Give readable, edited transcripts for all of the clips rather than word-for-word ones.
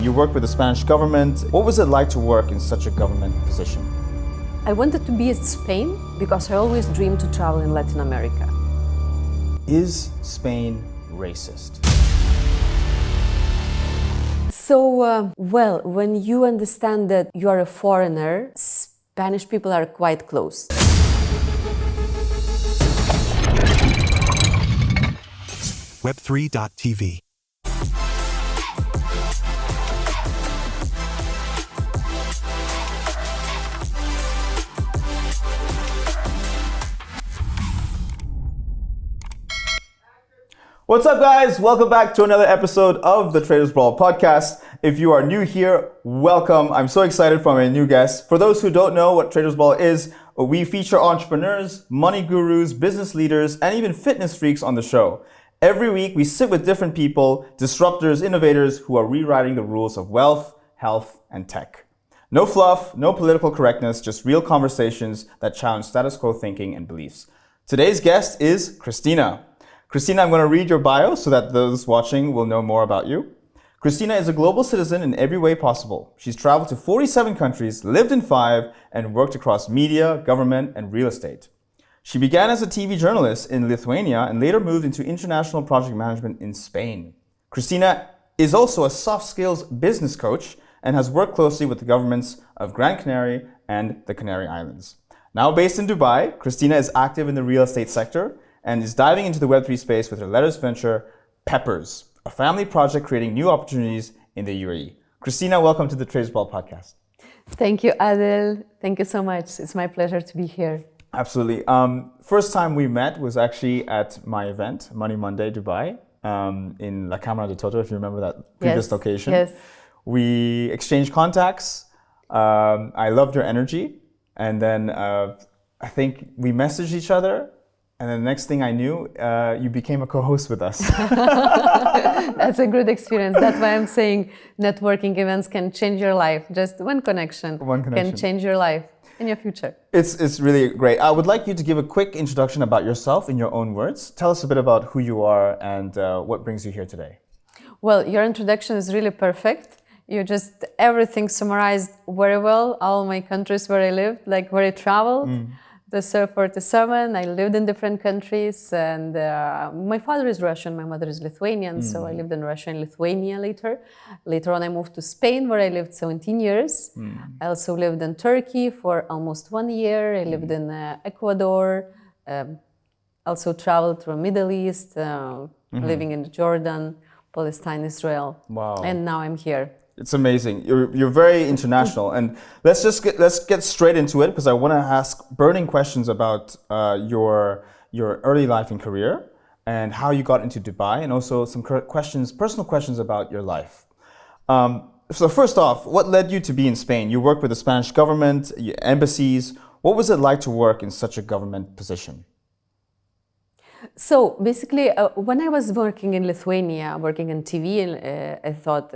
You worked with the Spanish government. What was it like to work in such a government position? I wanted to be in Spain because I always dreamed to travel in Latin America. Is Spain racist? So, when you understand that you are a foreigner, Spanish people are quite close. Web3 TV. What's up, guys? Welcome back to another episode of the Traders Brawl podcast. If you are new here, welcome. I'm so excited for my new guest. For those who don't know what Traders Brawl is, we feature entrepreneurs, money gurus, business leaders, and even fitness freaks on the show. Every week, we sit with different people, disruptors, innovators who are rewriting the rules of wealth, health, and tech. No fluff, no political correctness, just real conversations that challenge status quo thinking and beliefs. Today's guest is Kristina. Kristina, I'm going to read your bio so that those watching will know more about you. Kristina is a global citizen in every way possible. She's traveled to 47 countries, lived in 5, and worked across media, government, and real estate. She began as a TV journalist in Lithuania and later moved into international project management in Spain. Kristina is also a soft skills business coach and has worked closely with the governments of Gran Canaria and the Canary Islands. Now based in Dubai, Kristina is active in the real estate sector and is diving into the Web3 space with her latest venture, Peppers, a family project creating new opportunities in the UAE. Kristina, welcome to the Traders Brawl podcast. Thank you, Adel. Thank you so much. It's my pleasure to be here. Absolutely. First time we met was actually at my event, Money Monday Dubai, in La Cámara de Toto, if you remember that previous location. Yes. We exchanged contacts. I loved your energy. And then I think we messaged each other. And then the next thing I knew, you became a co-host with us. That's a good experience. That's why I'm saying networking events can change your life. Just one connection can change your life in your future. It's really great. I would like you to give a quick introduction about yourself in your own words. Tell us a bit about who you are and what brings you here today. Well, your introduction is really perfect. You just everything summarized very well. All my countries where I lived, like where I traveled. The Surf 47, I lived in different countries, and my father is Russian, my mother is Lithuanian, so I lived in Russia and Lithuania later. Later on, I moved to Spain, where I lived 17 years. I also lived in Turkey for almost 1 year. I lived in Ecuador, also traveled through Middle East, living in Jordan, Palestine, Israel. Wow. And now I'm here. It's amazing. You're very international, and let's get straight into it because I want to ask burning questions about your early life and career and how you got into Dubai, and also some personal questions about your life. So first off, what led you to be in Spain? You worked with the Spanish government, embassies. What was it like to work in such a government position? So basically, when I was working in Lithuania, working in TV, I thought.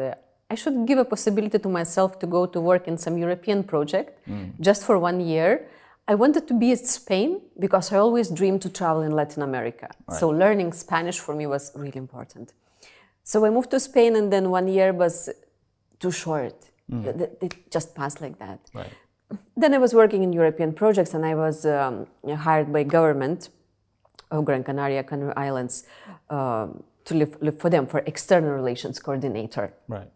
I should give a possibility to myself to go to work in some European project just for 1 year. I wanted to be in Spain because I always dreamed to travel in Latin America. Right. So learning Spanish for me was really important. So I moved to Spain, and then 1 year was too short. It just passed like that. Right. Then I was working in European projects, and I was hired by government of Gran Canaria, Canary Islands, to live for them, for external relations coordinator. Right.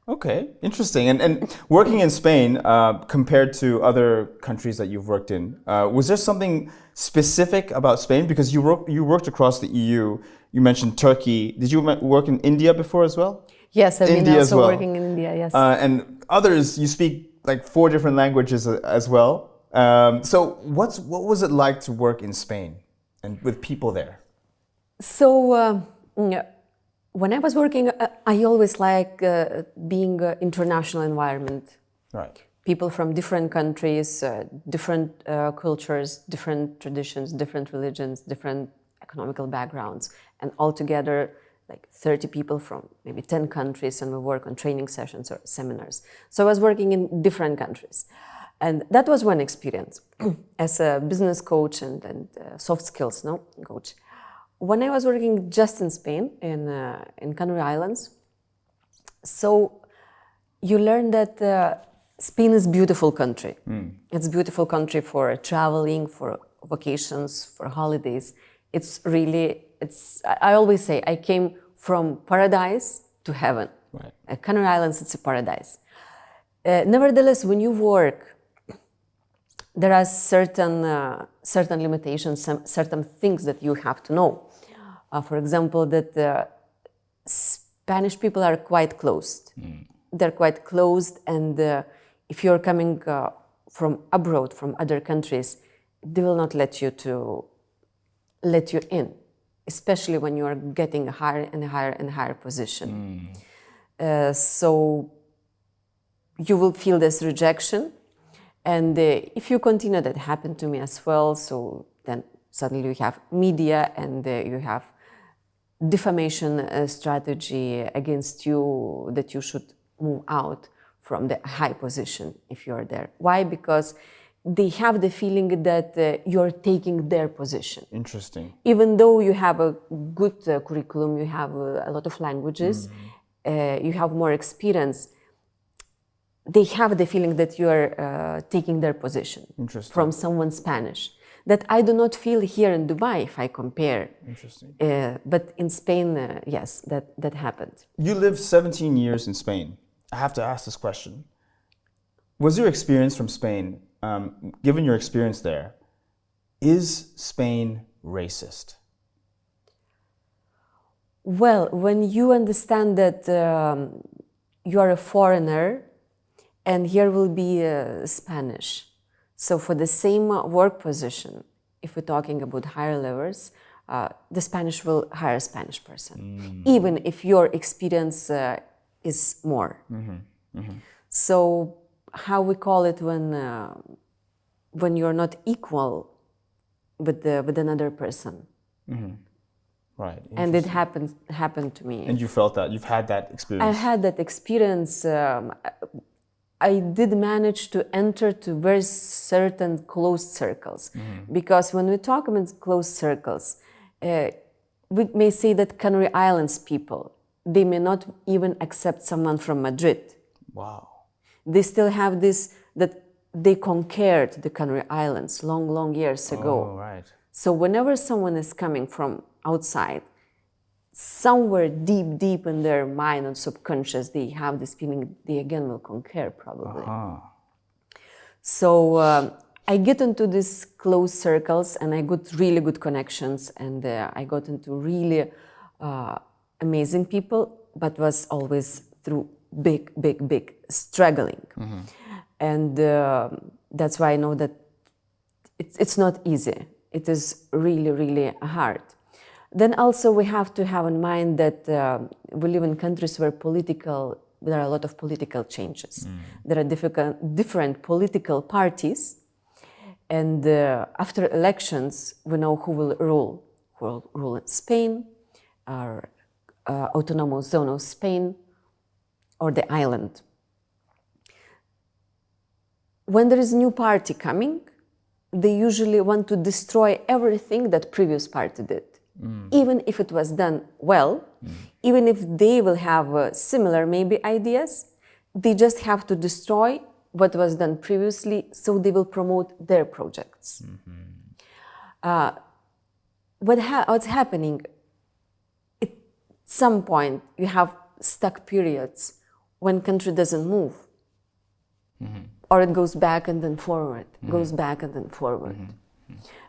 Okay, interesting. And working in Spain compared to other countries that you've worked in, was there something specific about Spain? Because you worked across the EU. You mentioned Turkey. Did you work in India before as well? Yes, I've been also working in India, yes. And others, you speak like 4 different languages as well. So what was it like to work in Spain and with people there? So when I was working, I always like being an international environment. Right. People from different countries, different cultures, different traditions, different religions, different economical backgrounds, and all together, like 30 people from maybe 10 countries, and we work on training sessions or seminars. So I was working in different countries. And that was one experience as a business coach and soft skills coach. When I was working just in Spain, in Canary Islands, so you learn that Spain is a beautiful country. It's a beautiful country for traveling, for vacations, for holidays. I always say I came from paradise to heaven. Right. Canary Islands, it's a paradise. Nevertheless, when you work, there are certain limitations, certain things that you have to know. For example, that Spanish people are quite closed. They're quite closed, and if you're coming from abroad, from other countries, they will not let you in, especially when you are getting a higher and higher and higher position. So you will feel this rejection, and if you continue, that happened to me as well. So then suddenly you have media, and you have defamation strategy against you, that you should move out from the high position if you're there. Why? Because they have the feeling that you're taking their position. Interesting. Even though you have a good curriculum, you have a lot of languages, you have more experience, they have the feeling that you are taking their position from someone Spanish. That I do not feel here in Dubai if I compare. Interesting. But in Spain, yes, that happened. You lived 17 years in Spain. I have to ask this question. Was your experience from Spain, given your experience there, is Spain racist? Well, when you understand that you are a foreigner and here will be Spanish, so for the same work position, if we're talking about higher levels, the Spanish will hire a Spanish person, even if your experience is more. So how we call it when you're not equal with another person. Right. And it happened to me. And you felt that? You've had that experience? I had that experience. I did manage to enter to very certain closed circles. Because when we talk about closed circles, we may say that Canary Islands people, they may not even accept someone from Madrid. Wow. They still have this, that they conquered the Canary Islands long years ago. Oh, right. So whenever someone is coming from outside, somewhere deep in their mind and subconscious, they have this feeling they again will conquer probably. So I get into these close circles and I got really good connections, and I got into really amazing people, but was always through big struggling. And that's why I know that it's not easy. It is really hard. Then also we have to have in mind that we live in countries where there are a lot of political changes. There are different political parties, and after elections, we know who will rule in Spain, or autonomous zone of Spain, or the island. When there is a new party coming, they usually want to destroy everything that previous party did. Even if it was done well, even if they will have similar maybe ideas, they just have to destroy what was done previously, so they will promote their projects. What's happening, at some point you have stuck periods when country doesn't move, or it goes back and then forward, goes back and then forward.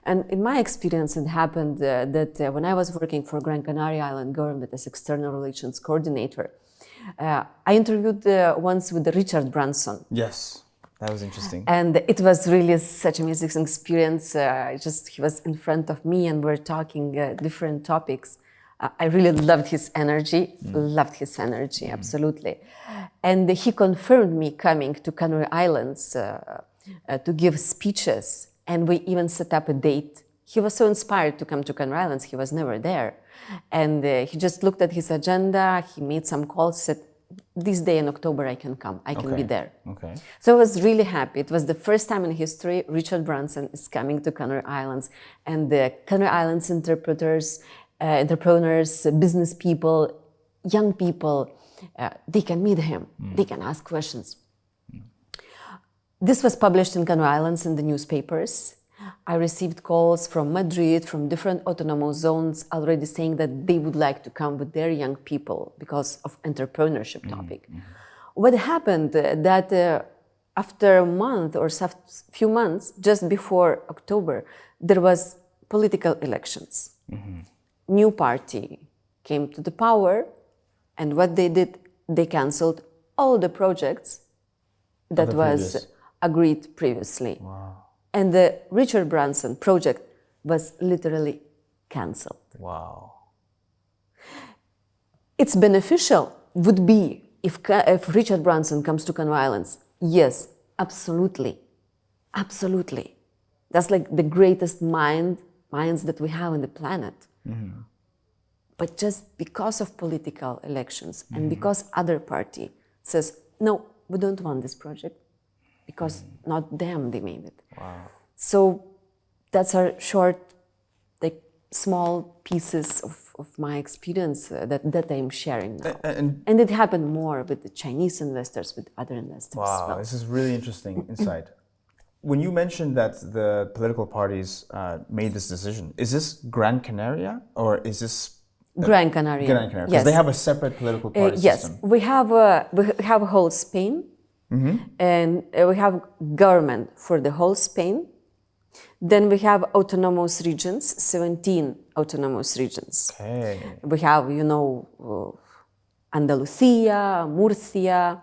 And in my experience, it happened that when I was working for Gran Canaria Island government as external relations coordinator, I interviewed once with Richard Branson. Yes, that was interesting. And it was really such an amazing experience. He was in front of me and we're talking different topics. I really loved his energy, absolutely. And he confirmed me coming to Canary Islands to give speeches. And we even set up a date. He was so inspired to come to Canary Islands, he was never there. And he just looked at his agenda, he made some calls, said, this day in October I can come, I can be there. Okay. So I was really happy. It was the first time in history Richard Branson is coming to Canary Islands, and the Canary Islands entrepreneurs, business people, young people, They can meet him. They can ask questions. This was published in Canary Islands in the newspapers. I received calls from Madrid, from different autonomous zones already saying that they would like to come with their young people because of entrepreneurship topic. What happened that after a month or few months, just before October, there was political elections. New party came to the power, and what they did, they canceled all the projects that was agreed previously. Wow. And the Richard Branson project was literally cancelled. Wow. It's beneficial would be if Richard Branson comes to Canary Islands. Yes, absolutely. Absolutely. That's like the greatest minds that we have on the planet. But just because of political elections and because other party says, no, we don't want this project, because not them, they made it. Wow. So that's our short, like small pieces of my experience that I'm sharing now. And it happened more with the Chinese investors, with other investors. Wow, as well. This is really interesting insight. When you mentioned that the political parties made this decision, is this Gran Canaria or is this Gran Canaria? Gran Canaria, because yes. they have a separate political party yes, system. we have a whole Spain, and we have government for the whole Spain. Then we have autonomous regions, 17 autonomous regions. Okay. We have, Andalusia, Murcia,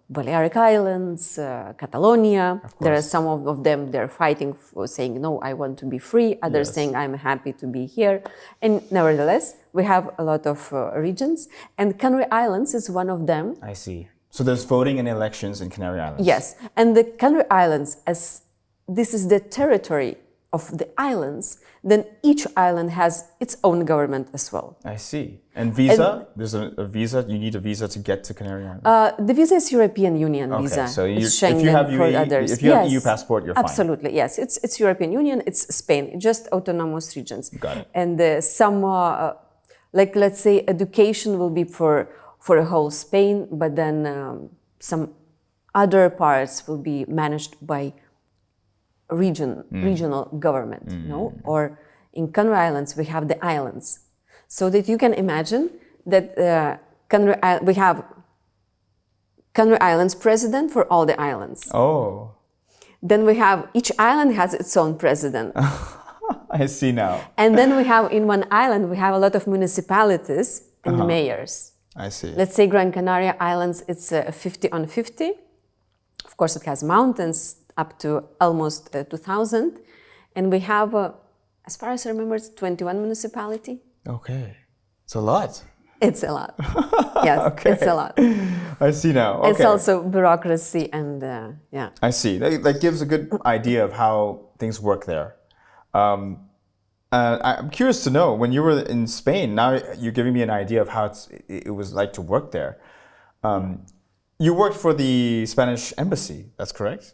Balearic Islands, Catalonia. There are some of them, they're fighting for saying, no, I want to be free. Others saying, I'm happy to be here. And nevertheless, we have a lot of regions. And Canary Islands is one of them. I see. So there's voting and elections in Canary Islands. Yes. And the Canary Islands, as this is the territory of the islands, then each island has its own government as well. I see. And visa? There's a visa? You need a visa to get to Canary Islands? The visa is European Union visa. Okay, so it's if you have others. have EU passport, you're fine. Absolutely, yes. It's European Union, it's Spain, just autonomous regions. Got it. And some, like let's say education will be for a whole Spain, but then some other parts will be managed by regional government, no? Or in Canary Islands, we have the islands. So that you can imagine that we have Canary Islands president for all the islands. Oh. Then we have, each island has its own president. I see now. And then we have, in one island, we have a lot of municipalities and mayors. I see. Let's say Gran Canaria Islands, it's 50-on-50. Of course, it has mountains up to almost 2,000. And we have, as far as I remember, it's 21 municipality. Okay. It's a lot. It's a lot. Yes, it's a lot. I see now. Okay. It's also bureaucracy and, yeah. I see. That gives a good idea of how things work there. I'm curious to know, when you were in Spain, now you're giving me an idea of how it was like to work there. You worked for the Spanish embassy, that's correct?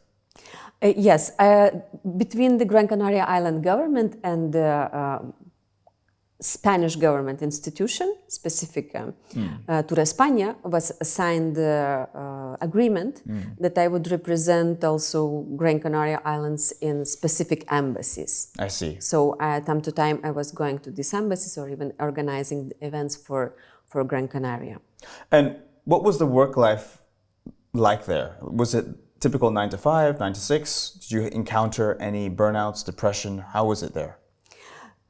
Yes, between the Gran Canaria Island government and the Spanish government institution, specific to España, was a signed agreement that I would represent also Gran Canaria Islands in specific embassies. I see. So time to time I was going to these embassies or even organizing events for Gran Canaria. And what was the work life like there? Was it typical 9 to 5, 9 to 6? Did you encounter any burnouts, depression? How was it there?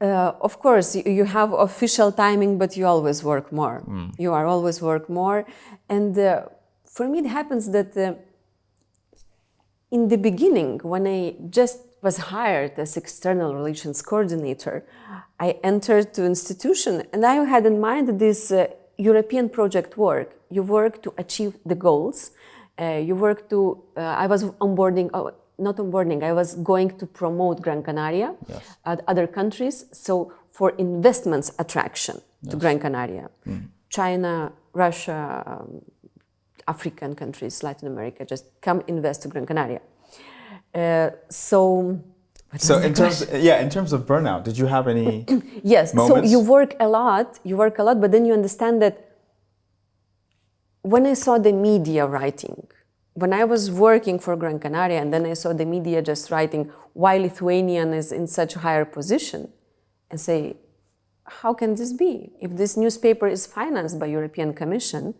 Of course, you have official timing, but you always work more. You are always work more. And for me, it happens that in the beginning, when I just was hired as external relations coordinator, I entered to institution and I had in mind this European project work. You work to achieve the goals. You work to, I was onboarding, not onboarding, I was going to promote Gran Canaria at other countries. So for investments attraction to Gran Canaria, China, Russia, African countries, Latin America, just come invest to Gran Canaria. So in terms of burnout, did you have any Yes, moments? So you work a lot, but then you understand that when I saw the media writing, when I was working for Gran Canaria and then I saw the media just writing why Lithuanian is in such a higher position, and say, how can this be? If this newspaper is financed by European Commission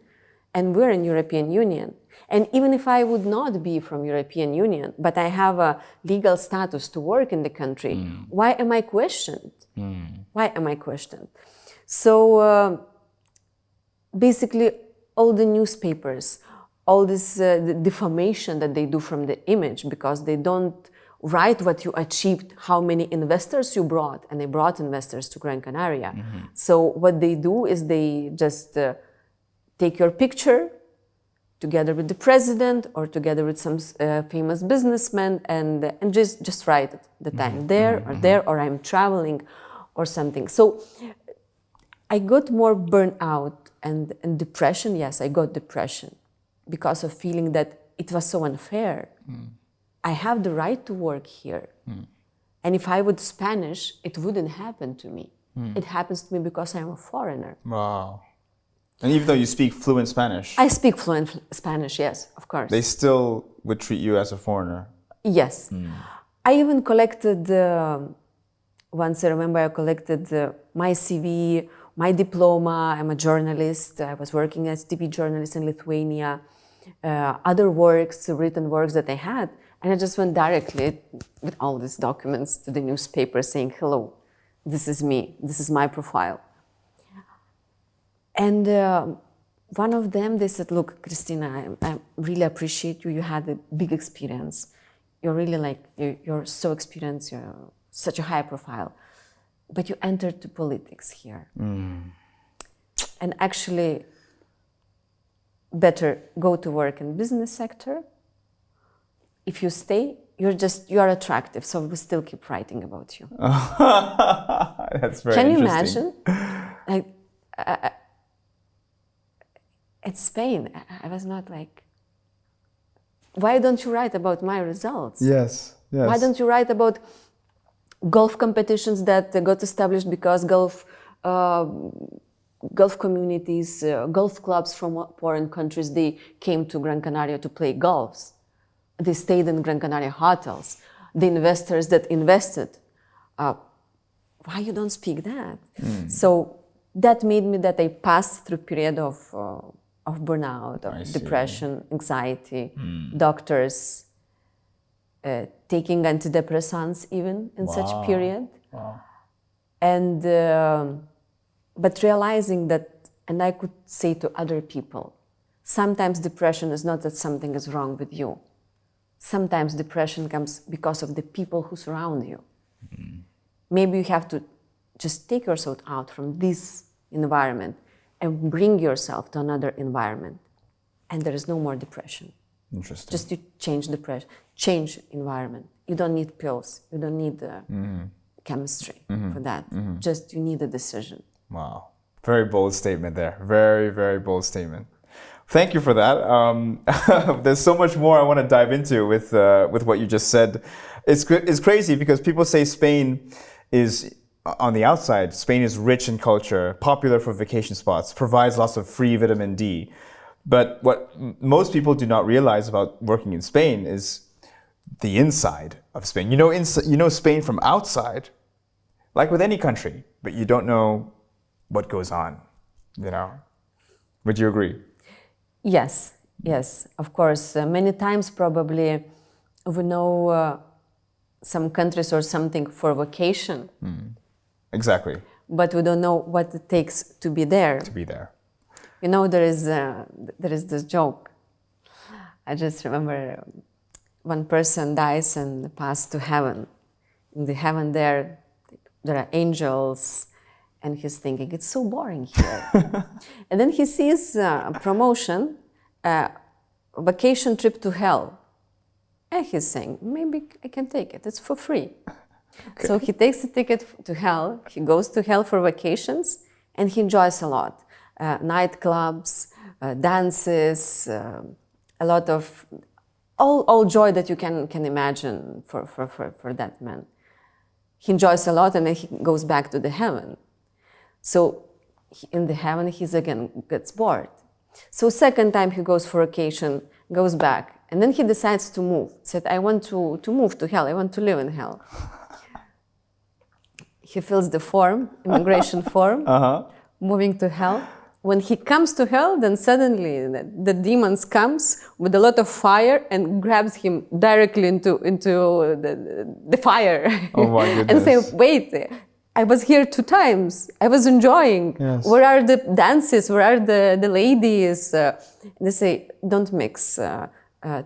and we're in European Union, and even if I would not be from European Union, but I have a legal status to work in the country, why am I questioned? Why am I questioned? So basically all the newspapers, all this the defamation that they do from the image, because they don't write what you achieved, how many investors you brought, and they brought investors to Gran Canaria. So what they do is they just take your picture together with the president or together with some famous businessman and just write it, that I'm there or there, or I'm traveling or something. So I got more burnout and depression. Yes, I got depression because of feeling that it was so unfair. I have the right to work here. And if I would Spanish, it wouldn't happen to me. It happens to me because I'm a foreigner. Wow. And even though you speak fluent Spanish? I speak fluent Spanish, yes, of course. They still would treat you as a foreigner? Yes. I even collected, once I remember I collected my CV, my diploma. I'm a journalist. I was working as TV journalist in Lithuania. Other works, written works that I had. And I just went directly with all these documents to the newspaper saying, hello, this is me, this is my profile. And one of them, they said, look, Kristina, I really appreciate you. You had a big experience. You're really you're so experienced, you're such a high profile. But you entered to politics here. And actually, better go to work in business sector. If you stay, you are attractive, so we still keep writing about you. That's very Can you interesting. imagine? It's Spain. I was not like, why don't you write about my results? Yes, yes. Why don't you write about golf competitions that got established because golf communities, golf clubs from foreign countries, they came to Gran Canaria to play golfs. They stayed in Gran Canaria hotels. The investors that invested, why you don't speak that? So that made me that I passed through a period of burnout, of depression, anxiety, doctors taking antidepressants even in such period. And but realizing that, and I could say to other people, sometimes depression is not that something is wrong with you. Sometimes depression comes because of the people who surround you. Maybe you have to just take yourself out from this environment and bring yourself to another environment. And there is no more depression. Interesting. Just you change depression, change environment. You don't need pills. You don't need chemistry for that. Just you need a decision. Wow. Very bold statement there. Very, very bold statement. Thank you for that. There's so much more I want to dive into with what you just said. It's crazy because people say Spain is, on the outside, Spain is rich in culture, popular for vacation spots, provides lots of free vitamin D. But what most people do not realize about working in Spain is the inside of Spain. You know Spain from outside, like with any country, but you don't know what goes on, Would you agree? Yes, yes, of course. Many times probably we know some countries or something for vacation. Exactly. But we don't know what it takes to be there. To be there. There is this joke. I just remember one person dies and passes to heaven. In the heaven there are angels, and he's thinking, it's so boring here. And then he sees a promotion, vacation trip to hell. And he's saying, maybe I can take it, it's for free. Okay. So he takes the ticket to hell, he goes to hell for vacations, and he enjoys a lot. Nightclubs, dances, a lot of, all joy that you can imagine for that man. He enjoys a lot and then he goes back to the heaven. So in the heaven, he's again gets bored. So second time he goes for vacation, goes back, and then he decides to move. Said, I want to move to hell. I want to live in hell. He fills the form, immigration form, moving to hell. When he comes to hell, then suddenly the demons comes with a lot of fire and grabs him directly into the fire. Oh my goodness. And say, wait, I was here 2 times. I was enjoying. Yes. Where are the dances? Where are the ladies? They say, don't mix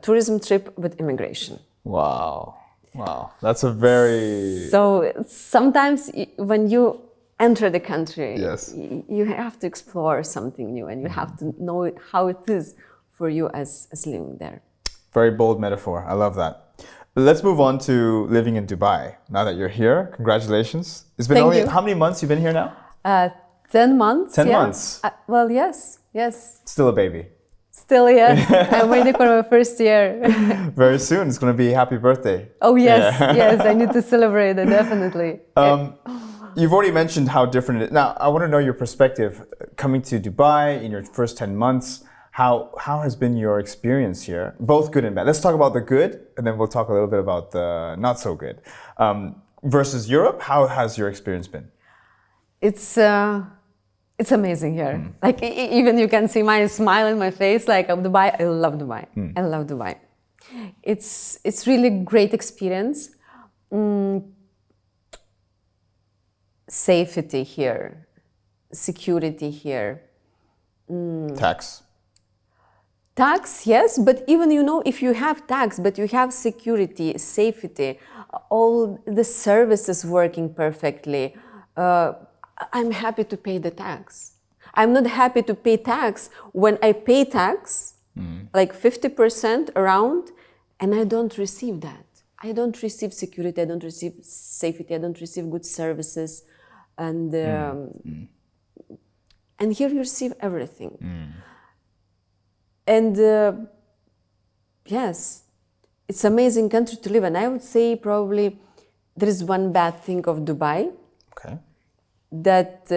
tourism trip with immigration. Wow. Wow. That's a very... So sometimes when you enter the country, yes, you have to explore something new, and you have to know how it is for you as living there. Very bold metaphor. I love that. Let's move on to living in Dubai. Now that you're here, congratulations. It's been Thank you. How many months you've been here now? 10 months. 10 yeah. months. Well, yes. Still a baby. Still, yes. I'm waiting for my first year. Very soon. It's going to be happy birthday. Oh, yes. Yeah. Yes, I need to celebrate it, definitely. You've already mentioned how different it is. Now, I want to know your perspective. Coming to Dubai in your first 10 months, how has been your experience here? Both good and bad. Let's talk about the good, and then we'll talk a little bit about the not so good. Versus Europe, how has your experience been? It's amazing here. Like even you can see my smile in my face. Like of Dubai, I love Dubai. I love Dubai. It's really great experience. Safety here, security here. Tax, yes, but even if you have tax, but you have security, safety, all the services working perfectly. I'm happy to pay the tax. I'm not happy to pay tax when I pay tax, like 50% around, and I don't receive that. I don't receive security, I don't receive safety, I don't receive good services. And here you receive everything. And yes, it's an amazing country to live in. I would say probably there is one bad thing of Dubai. Okay. That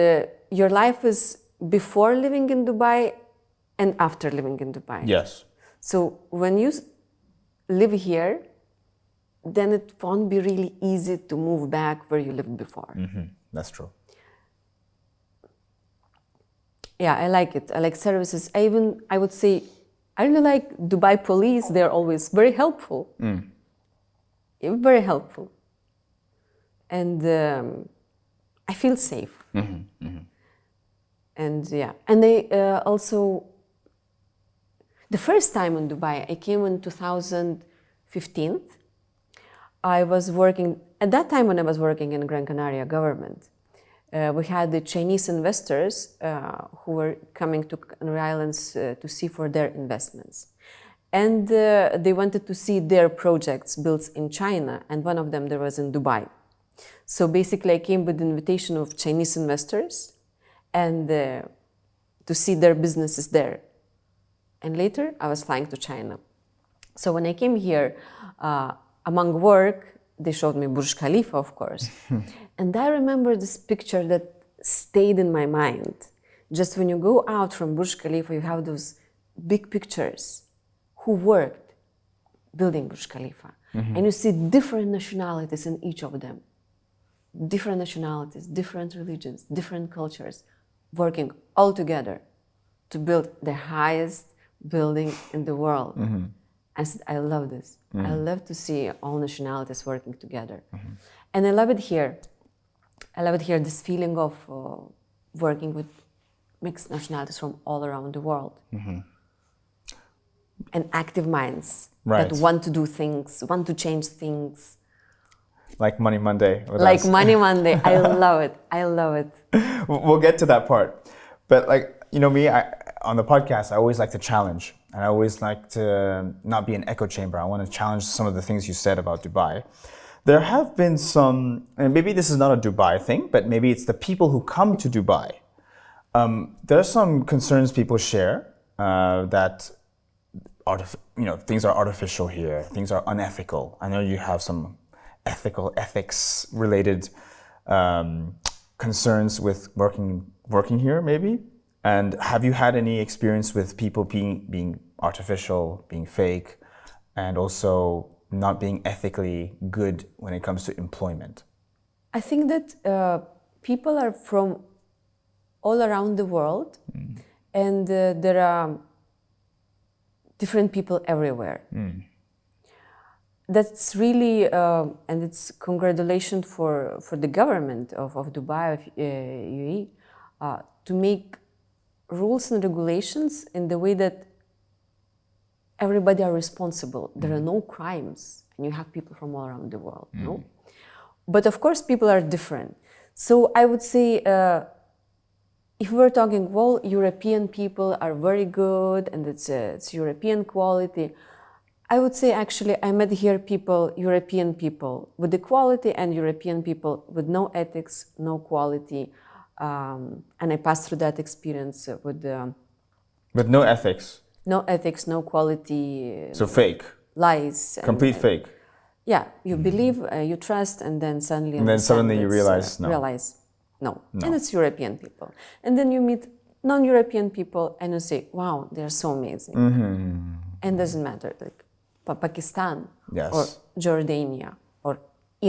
your life is before living in Dubai and after living in Dubai. Yes. So when you live here, then it won't be really easy to move back where you lived before. That's true. Yeah, I like it. I like services. I would say, I really like Dubai police. They're always very helpful. Very helpful. And I feel safe. And yeah, and they also, the first time in Dubai, I came in 2015. I was working, at that time when I was working in Gran Canaria government, we had the Chinese investors who were coming to Canary Islands to see for their investments. And they wanted to see their projects built in China, and one of them there was in Dubai. So basically I came with the invitation of Chinese investors and to see their businesses there. And later I was flying to China. So when I came here, among work, they showed me Burj Khalifa, of course. And I remember this picture that stayed in my mind. Just when you go out from Burj Khalifa, you have those big pictures. Who worked building Burj Khalifa? And you see different nationalities in each of them. Different nationalities, different religions, different cultures, working all together to build the highest building in the world. I said, I love this. I love to see all nationalities working together. And I love it here. I love it here, this feeling of working with mixed nationalities from all around the world. And active minds that want to do things, want to change things. Like Money Monday. Like Money Monday. I love it. I love it. We'll get to that part. But like, you know me, on the podcast, I always like to challenge. And I always like to not be an echo chamber. I want to challenge some of the things you said about Dubai. There have been some, and maybe this is not a Dubai thing, but maybe it's the people who come to Dubai. There are some concerns people share that things are artificial here, things are unethical. I know you have some ethics-related concerns with working here, maybe. And have you had any experience with people being artificial, being fake, and also not being ethically good when it comes to employment? I think that people are from all around the world, and there are different people everywhere. That's really, and it's congratulations for the government of Dubai, of UAE, to make rules and regulations in the way that everybody are responsible. There are no crimes, and you have people from all around the world, no? But of course, people are different. So I would say, if we're talking, well, European people are very good, and it's European quality, I would say actually I met here people, European people with the quality, and European people with no ethics, no quality, and I passed through that experience with no ethics. No ethics, no quality. So fake. Lies. Complete fake. Yeah, you believe, you trust, and then suddenly. And then suddenly you realize no. No. And it's European people, and then you meet non-European people, and you say, "Wow, they're so amazing." And it doesn't matter, like Pakistan, yes, or Jordania, or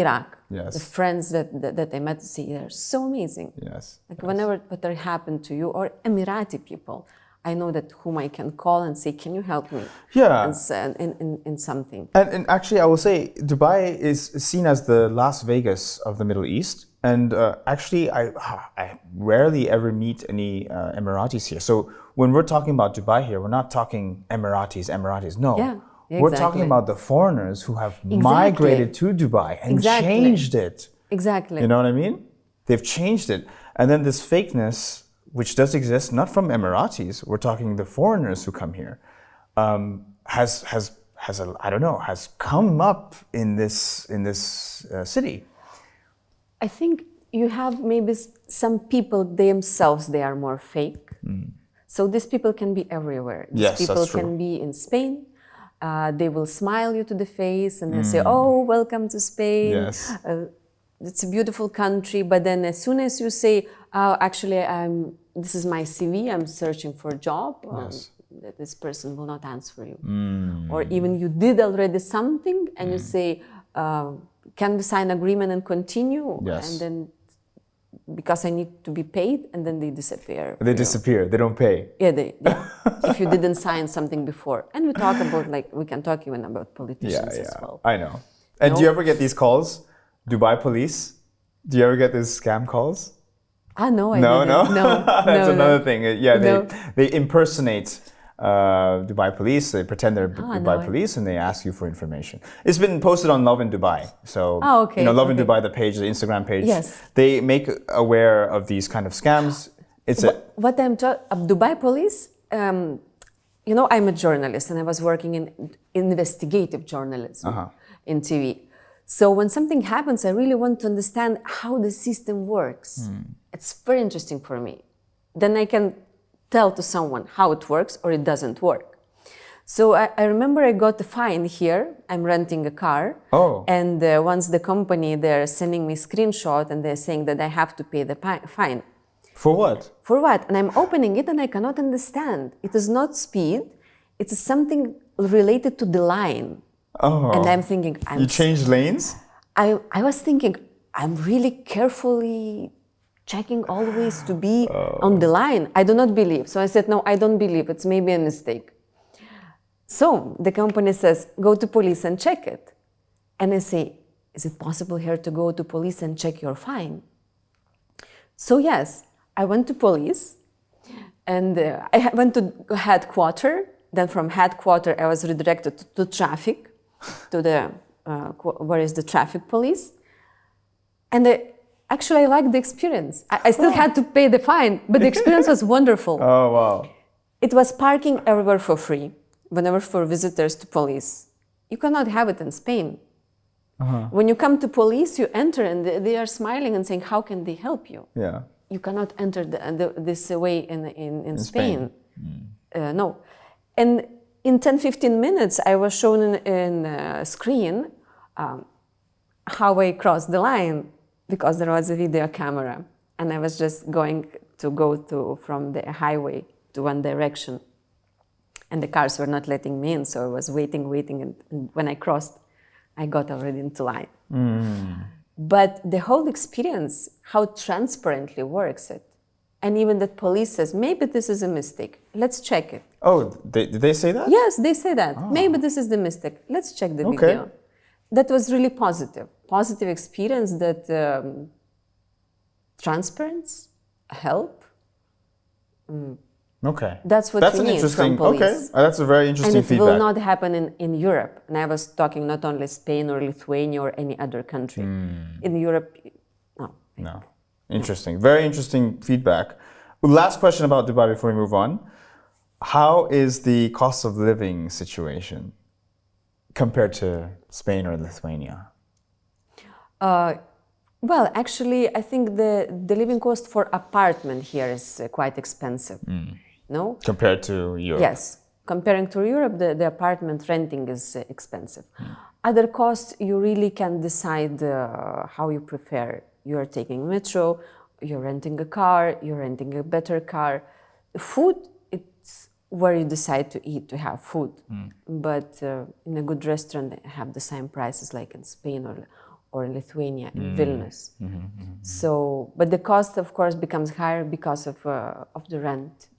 Iraq. Yes. The friends that I met say they're so amazing. Yes. Like whenever what happened to you, or Emirati people, I know that whom I can call and say, "Can you help me?" Yeah. In something. And actually, I will say Dubai is seen as the Las Vegas of the Middle East. And actually, I rarely ever meet any Emiratis here. So when we're talking about Dubai here, we're not talking Emiratis. No. Yeah. We're Exactly. talking about the foreigners who have migrated to Dubai and changed it. Exactly. You know what I mean? They've changed it. And then this fakeness, which does exist, not from Emiratis, we're talking the foreigners who come here, has come up in this city. I think you have maybe some people themselves, they are more fake. So these people can be everywhere. These people that's true. can be in Spain. They will smile you to the face and they say, "Oh, welcome to Spain. Yes. It's a beautiful country." But then as soon as you say, "Oh, actually, this is my CV, I'm searching for a job," this person will not answer you. Or even you did already something and you say, "Can we sign agreement and continue?" Yes. And then because I need to be paid, and then they disappear. They disappear. They don't pay. Yeah, if you didn't sign something before. And we talk about, we can talk even about politicians as well. I know. And do you ever get these calls? Dubai police? Do you ever get these scam calls? No, I No, didn't. no? That's another thing. Yeah, No. they impersonate Dubai police. They pretend they're Dubai no, police and they ask you for information. It's been posted on Love in Dubai. So, okay, Love in Dubai, the page, the Instagram page. Yes. They make aware of these kind of scams. What I'm talking Dubai police, I'm a journalist and I was working in investigative journalism in TV. So when something happens, I really want to understand how the system works. It's very interesting for me. Then I can tell to someone how it works or it doesn't work. So I remember I got a fine here. I'm renting a car. Oh. And once the company, they're sending me a screenshot and they're saying that I have to pay the fine. For what? For what? And I'm opening it and I cannot understand. It is not speed. It is something related to the line. Oh. And I'm thinking... You changed lanes? I was thinking, I'm really carefully checking always to be on the line. I do not believe. So I said, no, I don't believe. It's maybe a mistake. So the company says, go to police and check it. And I say, is it possible here to go to police and check your fine? So yes, I went to police and I went to headquarters. Then from headquarters, I was redirected to traffic, to the, where is the traffic police. And actually, I liked the experience. I still had to pay the fine, but the experience was wonderful. Oh, wow. It was parking everywhere for free, whenever for visitors to police. You cannot have it in Spain. When you come to police, you enter and they are smiling and saying, how can they help you? Yeah. You cannot enter this way in Spain. No. And in 10-15 minutes, I was shown in a screen how I crossed the line, because there was a video camera. And I was just going to go from the highway to one direction. And the cars were not letting me in, so I was waiting, and when I crossed, I got already into line. But the whole experience, how transparently works it, and even that police says, maybe this is a mistake, let's check it. Oh, did they say that? Yes, they say that. Maybe this is the mistake, let's check the video. That was really positive experience that transparency, help. Okay. That's what you need from police. Okay, that's a very interesting feedback. And it will not happen in Europe. And I was talking not only Spain or Lithuania or any other country. In Europe, no. No. Interesting. Very interesting feedback. Last question about Dubai before we move on. How is the cost of living situation compared to Spain or Lithuania? Well, actually, I think the living cost for apartment here is quite expensive. No? Compared to Europe? Yes. Comparing to Europe, the apartment renting is expensive. Other costs, you really can decide how you prefer. You're taking metro, you're renting a car, you're renting a better car. Food, it's where you decide to eat, to have food. But in a good restaurant, they have the same prices like in Spain or in Lithuania, in Vilnius. So, but the cost, of course, becomes higher because of the rent.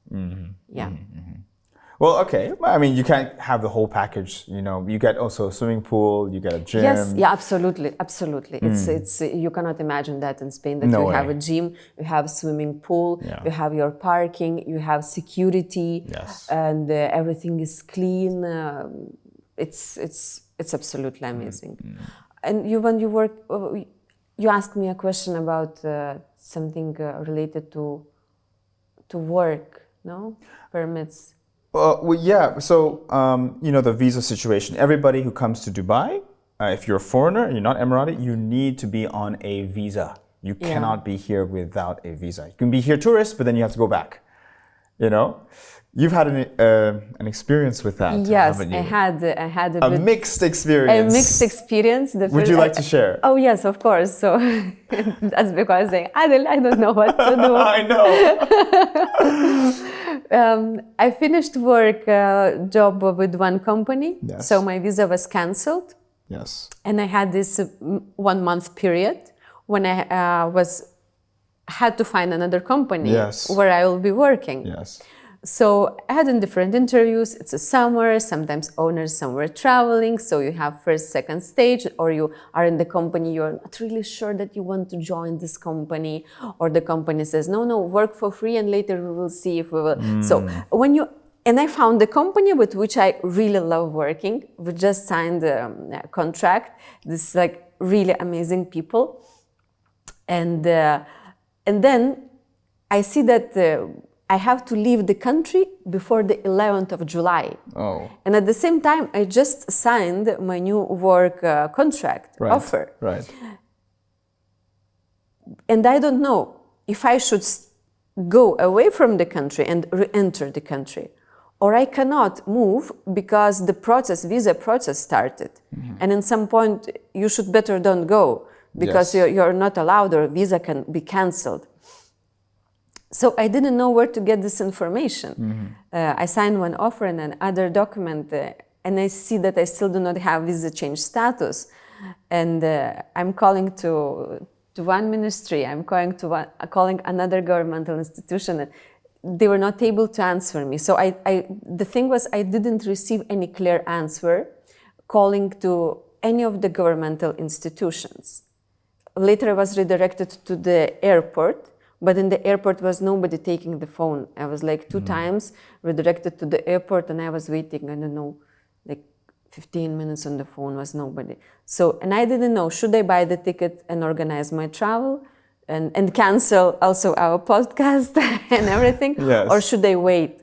Well, okay. I mean, you can't have the whole package. You know, you get also a swimming pool, you get a gym. Yes, yeah, absolutely. It's you cannot imagine that in Spain that you have a gym, you have a swimming pool, you have your parking, you have security, and everything is clean. It's absolutely amazing. And when you work, you asked me a question about something related to work, no? Permits. Well, yeah. So, you know, the visa situation. Everybody who comes to Dubai, if you're a foreigner, you're not Emirati, you need to be on a visa. You cannot be here without a visa. You can be here tourist, but then you have to go back. You know? You've had an experience with that, haven't you? I had a mixed experience. A mixed experience. Would you like to share? Oh yes, of course. So that's because I don't know what to do. I know. I finished work job with one company, so my visa was cancelled. Yes. And I had this 1 month period when I had to find another company where I will be working. Yes. So I had in different interviews. It's a summer, sometimes owners somewhere traveling, so you have first, second stage, or you are in the company, you're not really sure that you want to join this company, or the company says, no, work for free and later we will see if we will. So and I found the company with which I really love working. We just signed a contract. This is like really amazing people. And then I see that I have to leave the country before the 11th of July. Oh. And at the same time, I just signed my new work contract offer. Right. And I don't know if I should go away from the country and re-enter the country, or I cannot move because the visa process started. And at some point, you should better don't go because you're not allowed or visa can be cancelled. So I didn't know where to get this information. I signed one offer and another document, and I see that I still do not have visa change status. And I'm calling to one ministry, I'm calling another governmental institution. They were not able to answer me. So the thing was, I didn't receive any clear answer calling to any of the governmental institutions. Later I was redirected to the airport. But in the airport was nobody taking the phone. I was like 2 times redirected to the airport and I was waiting, I don't know, like 15 minutes on the phone was nobody. So, and I didn't know, should I buy the ticket and organize my travel and cancel also our podcast and everything? Or should I wait?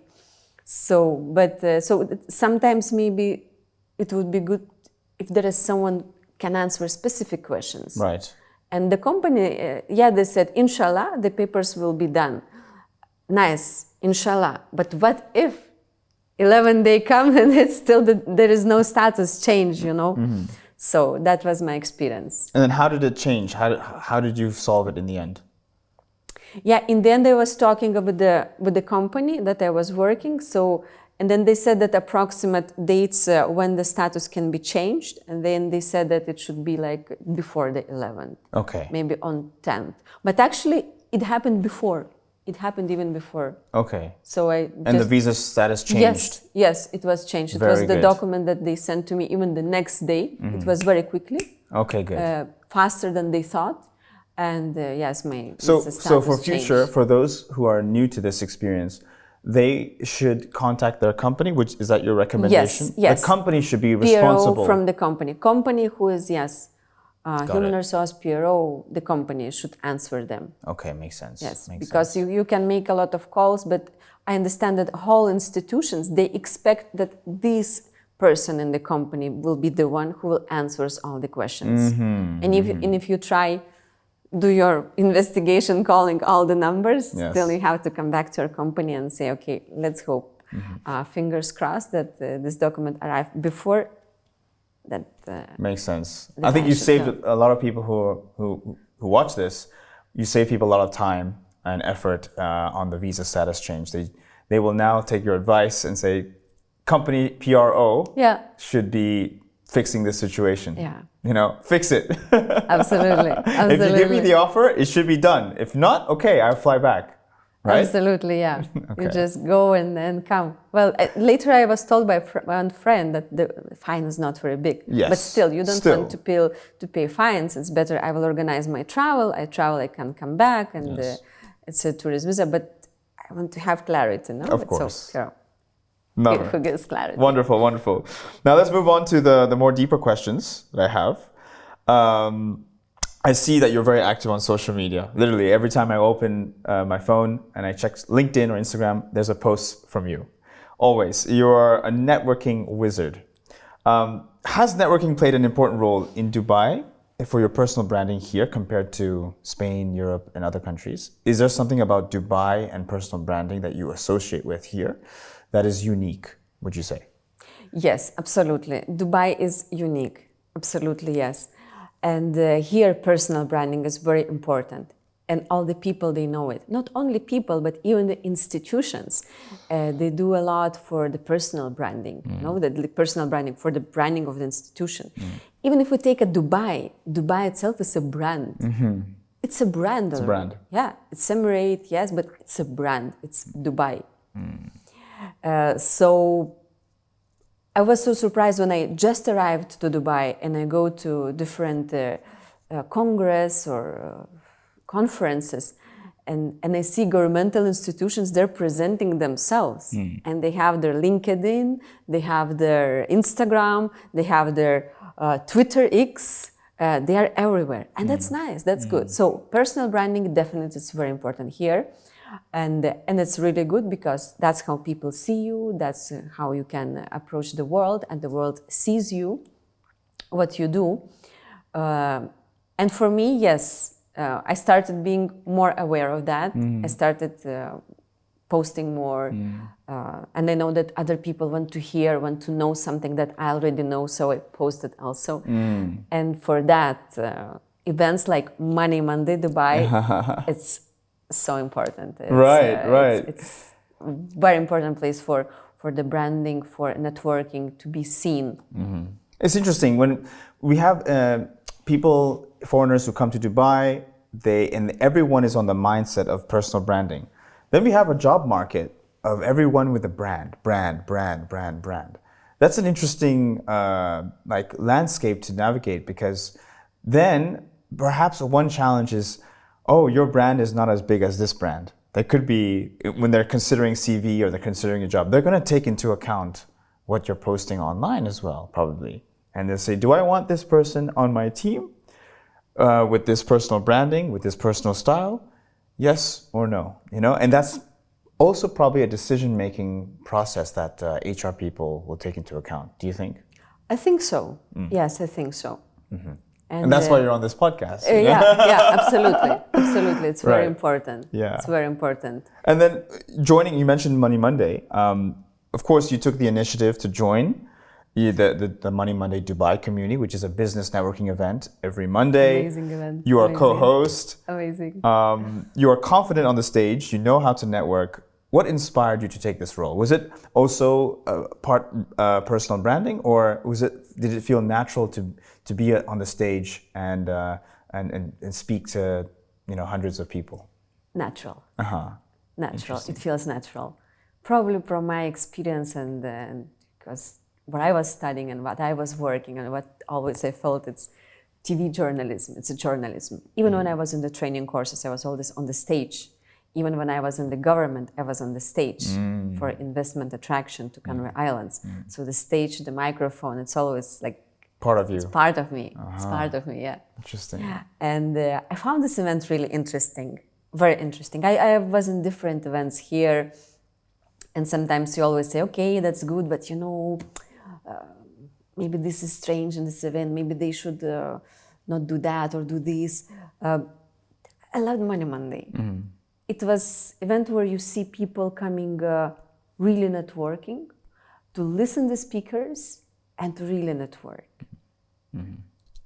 So, so sometimes maybe it would be good if there is someone can answer specific questions. Right. And the company, they said, inshallah, the papers will be done. Nice, inshallah. But what if 11 days come and it's still there is no status change, you know? So that was my experience. And then how did it change? How did you solve it in the end? Yeah, in the end I was talking with the company that I was working, so, and then they said that approximate dates when the status can be changed, and then they said that it should be like before the 11th. Okay. Maybe on 10th. But actually it happened before. It happened even before. Okay. So And the visa status changed? Yes, it was changed. It was the document that they sent to me even the next day. It was very quickly. Okay, good. Faster than they thought. And yes, my so visa status for future, changed. for those who are new to this experience, they should contact their company, which is that your recommendation? Yes. The company should be responsible. PRO from the company. Company who is, human resource PRO, the company should answer them. Okay, makes sense. Yes, makes because sense. you can make a lot of calls, but I understand that whole institutions, they expect that this person in the company will be the one who will answer all the questions. And if you try do your investigation calling all the numbers, still you have to come back to your company and say, okay, let's hope, fingers crossed that this document arrived before that. Makes sense. I think you saved a lot of people who watch this. You save people a lot of time and effort on the visa status change. They will now take your advice and say, company PRO should be fixing this situation. Yeah. You know, fix it. Absolutely. If you give me the offer, it should be done. If not, okay, I'll fly back. Right? Absolutely, yeah. Okay. You just go and come. Well, later I was told by one friend that the fine is not very big. Yes. But still, you don't want to pay fines. It's better I will organize my travel. I can come back, and it's a tourist visa. But I want to have clarity, no? Of course. So, No. who gives clarity. Wonderful, wonderful. Now let's move on to the more deeper questions that I have. I see that you're very active on social media. Literally, every time I open my phone and I check LinkedIn or Instagram, there's a post from you. Always. You're a networking wizard. Has networking played an important role in Dubai for your personal branding here compared to Spain, Europe, and other countries? Is there something about Dubai and personal branding that you associate with here that is unique, would you say? Yes, absolutely. Dubai is unique. Absolutely, yes. And here, personal branding is very important. And all the people, they know it. Not only people, but even the institutions. They do a lot for the personal branding, you know, the personal branding, for the branding of the institution. Even if we take a Dubai itself is a brand. It's a brand. It's a brand. Yeah, it's Emirate, yes, but it's a brand. It's Dubai. So I was so surprised when I just arrived to Dubai and I go to different congress or conferences and I see governmental institutions, they're presenting themselves and they have their LinkedIn, they have their Instagram, they have their Twitter X, they are everywhere. And that's nice, that's good. So personal branding definitely is very important here. And it's really good because that's how people see you, that's how you can approach the world, and the world sees you, what you do. And for me, yes, I started being more aware of that. I started posting more, and I know that other people want to know something that I already know, so I posted also. And for that, events like Money Monday Dubai, it's so important. It's, right. It's a very important place for the branding, for networking, to be seen. It's interesting when we have foreigners who come to Dubai, and everyone is on the mindset of personal branding. Then we have a job market of everyone with a brand. That's an interesting landscape to navigate, because then perhaps one challenge is, oh, your brand is not as big as this brand. That could be, when they're considering CV or they're considering a job, they're going to take into account what you're posting online as well, probably. And they'll say, do I want this person on my team with this personal branding, with this personal style? Yes or no, you know? And that's also probably a decision-making process that HR people will take into account. Do you think? I think so. Yes, I think so. And that's why you're on this podcast. Absolutely. It's very important. Yeah. It's very important. And then you mentioned Money Monday. Of course, you took the initiative to join. the Money Monday Dubai community, which is a business networking event every Monday. Amazing event. You are Amazing. co-host. Amazing. You are confident on the stage. You know how to network. What inspired you to take this role? Was it also part personal branding, or did it feel natural to be on the stage and speak to hundreds of people? Natural. Natural. Interesting. It feels natural. Probably from my experience and because where I was studying and what I was working and what always I felt it's TV journalism. It's a journalism. Even when I was in the training courses, I was always on the stage. Even when I was in the government, I was on the stage for investment attraction to Canary Islands. So the stage, the microphone, it's always like part of you. It's part of me. It's part of me, yeah. Interesting. And I found this event really interesting, very interesting. I was in different events here, and sometimes you always say, okay, that's good, but maybe this is strange in this event. Maybe they should not do that or do this. I loved Money Monday. It was an event where you see people coming really networking, to listen to speakers and to really network.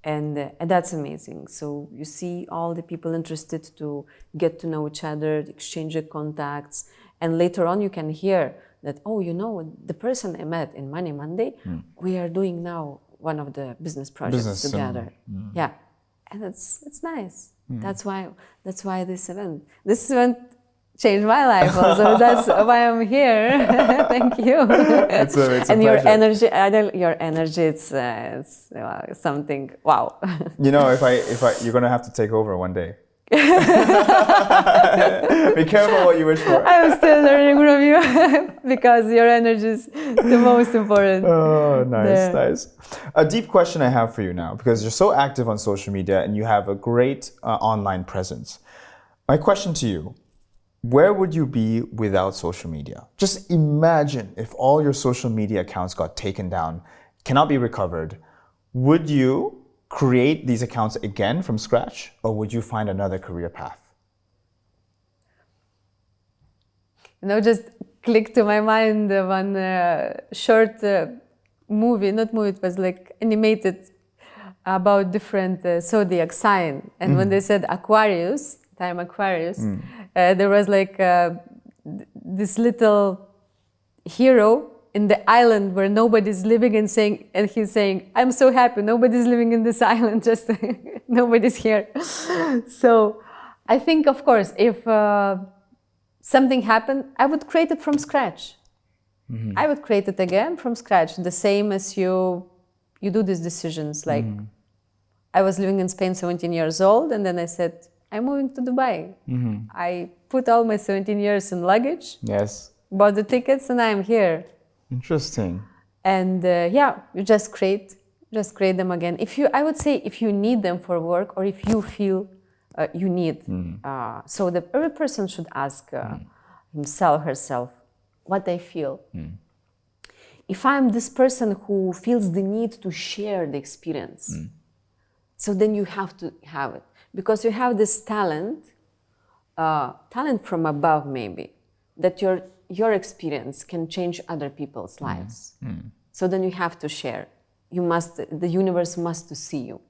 And that's amazing. So you see all the people interested to get to know each other, exchange the contacts, and later on you can hear that, the person I met in Money Monday, we are doing now one of the business projects together. Yeah, and it's nice. That's why this event changed my life also. That's why I'm here. Thank you. It's a and pleasure. your energy, Adel, it's something. Wow. If you're gonna have to take over one day. Be careful what you wish for. I'm still learning from you because your energy is the most important. Oh, nice. A deep question I have for you now, because you're so active on social media and you have a great online presence. My question to you, where would you be without social media? Just imagine if all your social media accounts got taken down, cannot be recovered. Would you create these accounts again from scratch, or would you find another career path? Just clicked to my mind one short movie, it was like animated about different zodiac sign. And when they said Aquarius, time Aquarius, there was like this little hero in the island where nobody's living and he's saying, I'm so happy, nobody's living in this island, just nobody's here. So I think, of course, if something happened, I would create it from scratch. I would create it again from scratch, the same as you do these decisions. Like I was living in Spain 17 years old, and then I said, I'm moving to Dubai. I put all my 17 years in luggage, bought the tickets, and I'm here. Interesting. And you just create them again. I would say if you need them for work, or if you feel you need. So every person should ask himself, herself, what I feel. If I'm this person who feels the need to share the experience, so then you have to have it. Because you have this talent from above maybe, that your experience can change other people's lives. So then you have to share. The universe must to see you.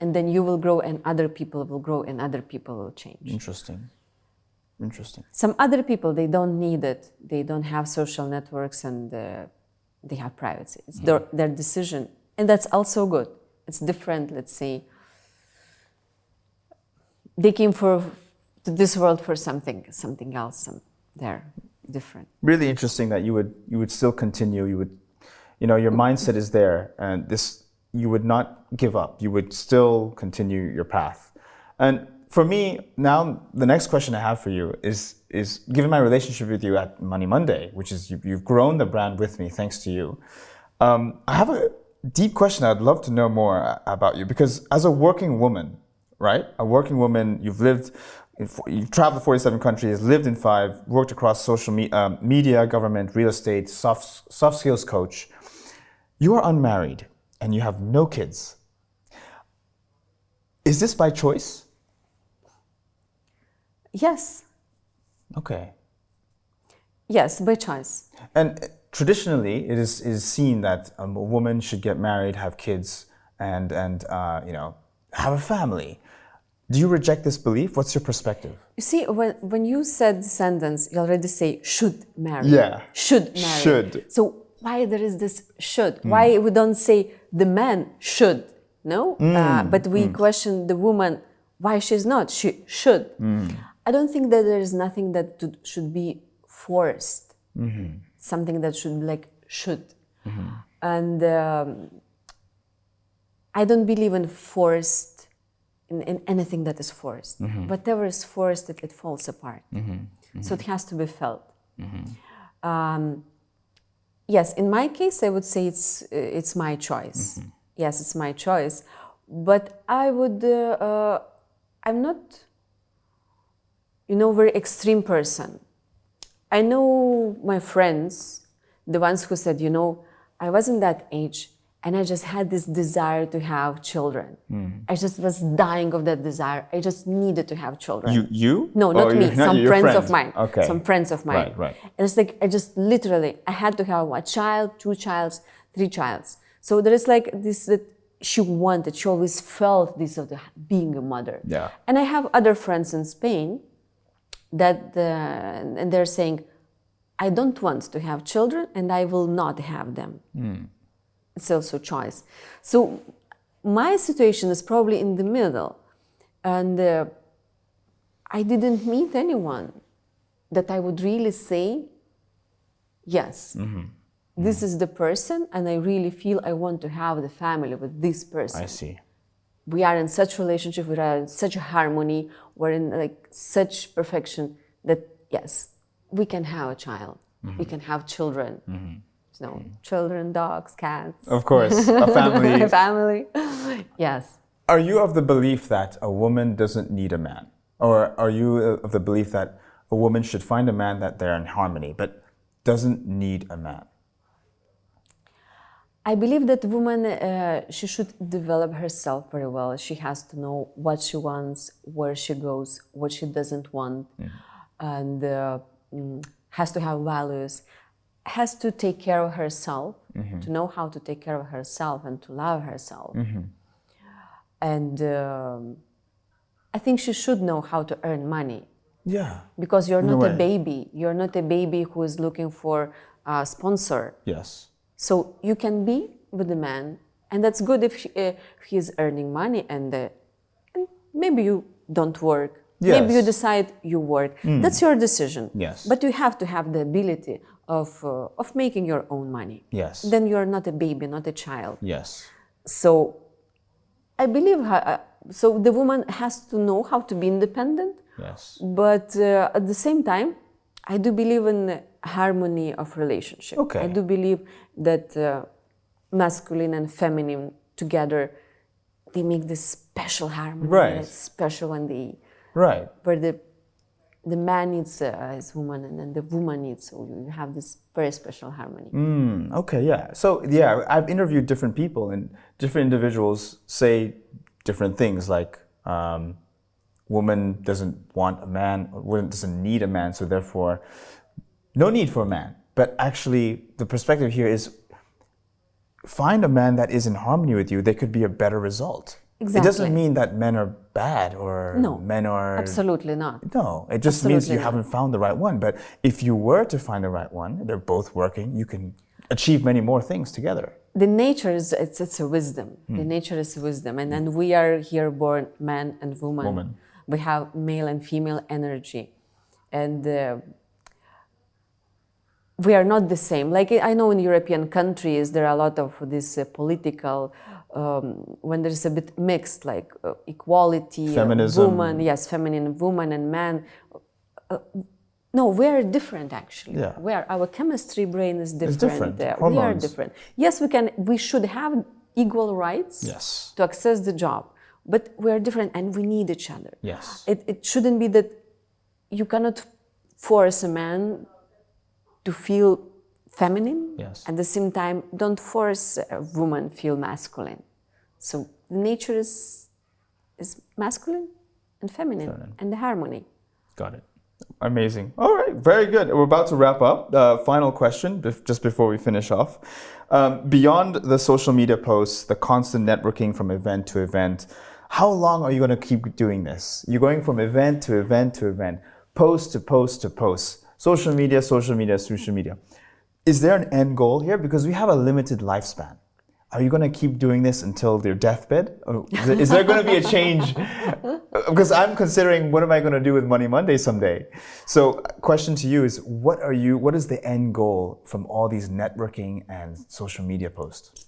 And then you will grow, and other people will grow, and other people will change. Interesting. Some other people, they don't need it. They don't have social networks, and they have privacy. It's their decision. And that's also good. It's different, let's say. They came to this world for something else. They're different. Really interesting that you would still continue. Your mindset is there, and you would not give up. You would still continue your path. And for me, now the next question I have for you is given my relationship with you at Money Monday, which is you've grown the brand with me thanks to you. I have a deep question I'd love to know more about you, because as a working woman, right? A working woman, you've traveled to 47 countries, lived in 5, worked across social media, government, real estate, soft skills coach. You are unmarried and you have no kids. Is this by choice? Yes. Okay. Yes, by choice. And traditionally, it is seen that a woman should get married, have kids, and have a family. Do you reject this belief? What's your perspective? You see, when you said the sentence, you already say should marry. Yeah. Should marry. Should. So why there is this should? Why we don't say the man should? No? But we question the woman why she's not. She should. I don't think that there is nothing that should be forced. Something that should be like should. And I don't believe in forced, in anything that is forced. Whatever is forced, it falls apart. So it has to be felt. Yes, in my case, I would say it's my choice. Yes, it's my choice. But I would, I'm not, very extreme person. I know my friends, the ones who said, I wasn't that age, and I just had this desire to have children. I just was dying of that desire. I just needed to have children. You? No, not me. Some friends of mine. Okay. Some friends of mine. Right. And it's like, I had to have a child, 2 childs, 3 childs. So there is like this that she wanted, she always felt this of being a mother. Yeah. And I have other friends in Spain that, and they're saying, I don't want to have children and I will not have them. It's also choice. So my situation is probably in the middle. And I didn't meet anyone that I would really say, yes, this is the person and I really feel I want to have the family with this person. I see. We are in such relationship, we are in such a harmony, we're in like such perfection that yes, we can have a child, we can have children. Children, dogs, cats. Of course, a family. A family, yes. Are you of the belief that a woman doesn't need a man? Or are you of the belief that a woman should find a man that they're in harmony, but doesn't need a man? I believe that woman, she should develop herself very well. She has to know what she wants, where she goes, what she doesn't want, and has to have values, has to take care of herself, to know how to take care of herself and to love herself. And I think she should know how to earn money. Yeah. Because you're not a baby. You're not a baby who is looking for a sponsor. Yes. So you can be with the man, and that's good if he's earning money, and maybe you don't work. Yes. Maybe you decide you work. That's your decision. Yes. But you have to have the ability of making your own money. Yes. Then you're not a baby, not a child. Yes. So I believe so the woman has to know how to be independent. Yes. But at the same time, I do believe in harmony of relationship. Okay. I do believe that masculine and feminine together, they make this special harmony. Right. It's special when they, Right. where the man needs his woman and then the woman needs, so you have this very special harmony. Okay, yeah. So, yeah, I've interviewed different people and different individuals say different things like, woman doesn't want a man, or woman doesn't need a man, so therefore, no need for a man. But actually, the perspective here is find a man that is in harmony with you. There could be a better result. Exactly. It doesn't mean that men are bad or men are... Absolutely not. No, it just means you haven't found the right one. But if you were to find the right one, they're both working, you can achieve many more things together. The nature is, it's a wisdom. The nature is wisdom. And then we are here born man and woman. We have male and female energy. And we are not the same. Like I know in European countries, there are a lot of this political, when there's a bit mixed, like equality, feminism. Woman, yes, feminine woman and man. No, we are different actually. Yeah. Our chemistry brain is different. It's different. We are different. Yes, we should have equal rights to access the job, but we are different and we need each other. Yes. It shouldn't be that you cannot force a man to feel feminine. Yes. At the same time, don't force a woman feel masculine. So nature is masculine and feminine and the harmony. Got it. Amazing. All right, very good. We're about to wrap up. Final question, just before we finish off. Beyond the social media posts, the constant networking from event to event, how long are you going to keep doing this? You're going from event to event to event, post to post to post, social media, social media, social media. Is there an end goal here? Because we have a limited lifespan. Are you going to keep doing this until their deathbed? Or is there going to be a change? Because I'm considering, what am I going to do with Money Monday someday? So, question to you is, what is the end goal from all these networking and social media posts?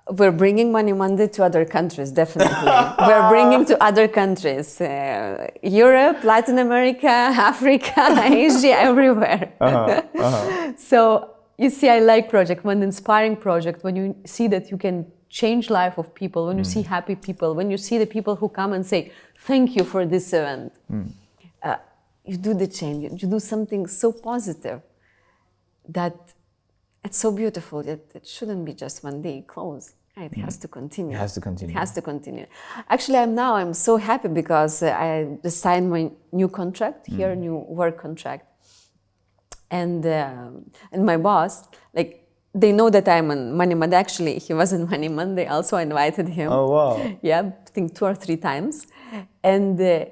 We're bringing Money Monday to other countries, definitely. We're bringing to other countries. Europe, Latin America, Africa, Asia, everywhere. So, you see, I like project, one inspiring project, when you see that you can change life of people, when you see happy people, when you see the people who come and say, thank you for this event. You do the change, you do something so positive that it's so beautiful that it shouldn't be just one day closed. It has to continue. It has to continue. It has to continue. Actually, I'm so happy because I just signed my new contract here, new work contract. And my boss, like, they know that I'm on Money Monday. Actually, he was on Money Monday. Also, I invited him. Oh, wow. Yeah, I think 2 or 3 times. And they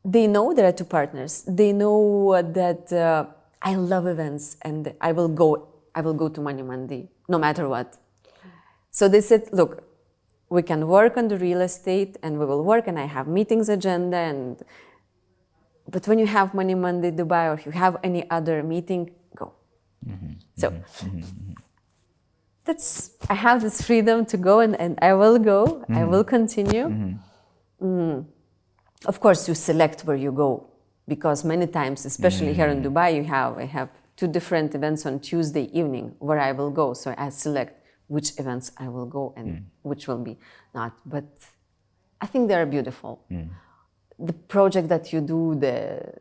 know there are 2 partners. They know that I love events, and I will go to Money Monday, no matter what. So they said, look, we can work on the real estate, and we will work, and I have meetings agenda, but when you have Money Monday Dubai, or if you have any other meeting, go. I have this freedom to go, and I will go. I will continue. Of course, you select where you go, because many times, especially here in Dubai, I have 2 different events on Tuesday evening where I will go. So I select which events I will go and which will be not. But I think they are beautiful. The project that you do, the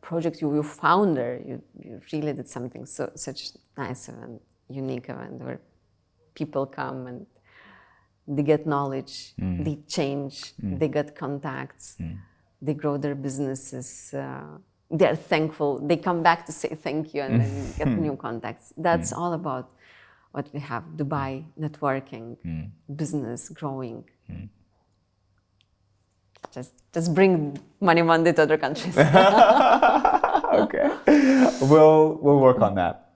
project you founder, you really did something such nice event, unique event, where people come and they get knowledge, they change, they get contacts, they grow their businesses, they're thankful, they come back to say thank you, and then get new contacts. That's all about what we have: Dubai, networking, business, growing. Just bring Money Monday to other countries. Okay, we'll work on that.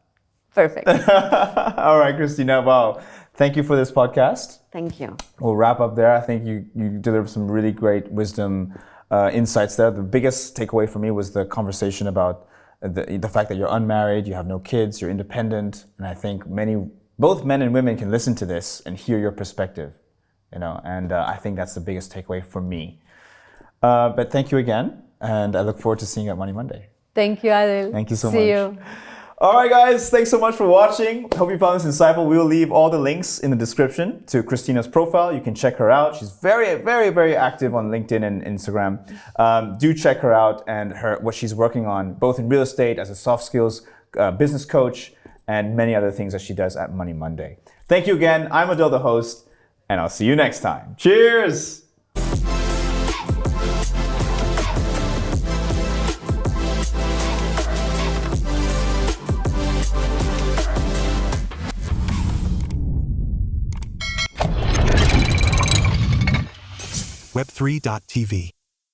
Perfect. All right, Kristina. Wow, thank you for this podcast. Thank you. We'll wrap up there. I think you delivered some really great wisdom, insights there. The biggest takeaway for me was the conversation about the fact that you're unmarried, you have no kids, you're independent, and I think both men and women can listen to this and hear your perspective. And I think that's the biggest takeaway for me. But thank you again, and I look forward to seeing you at Money Monday. Thank you, Adel. Thank you so much. See you. All right, guys, thanks so much for watching. Hope you found this insightful. We will leave all the links in the description to Kristina's profile. You can check her out. She's very, very, very active on LinkedIn and Instagram. Do check her out and what she's working on, both in real estate, as a soft skills business coach, and many other things that she does at Money Monday. Thank you again. I'm Adel, the host, and I'll see you next time. Cheers! Web3 TV